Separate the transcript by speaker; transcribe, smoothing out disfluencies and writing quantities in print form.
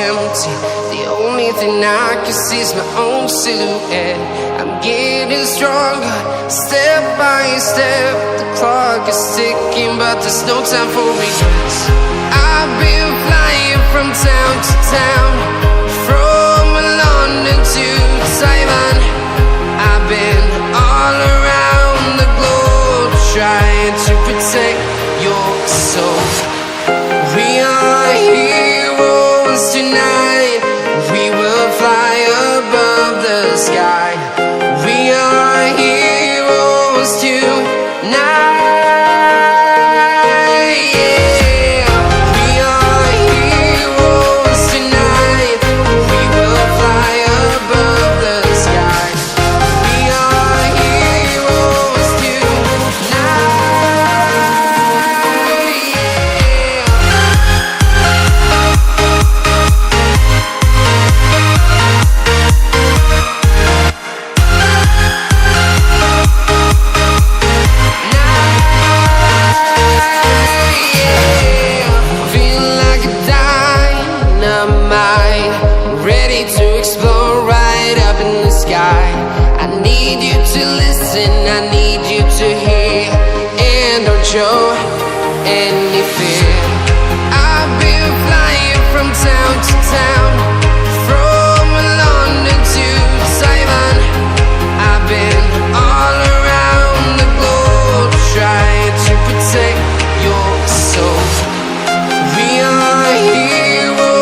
Speaker 1: empty. The only thing I can see is my own silhouette. I'm getting stronger, step by step. The clock is ticking, but there's no time for regrets. I've been flying from town to town, from London to Taiwan. I've been all around the globe, trying to protect your soul. We are heroes tonight. We will fly above the sky. We are heroes tonight. Yeah. We are heroes tonight. We will fly above the sky. We are heroes to explore right up in the sky. I need you to listen, I need you to hear, and don't show any fear. I've been flying from town to town.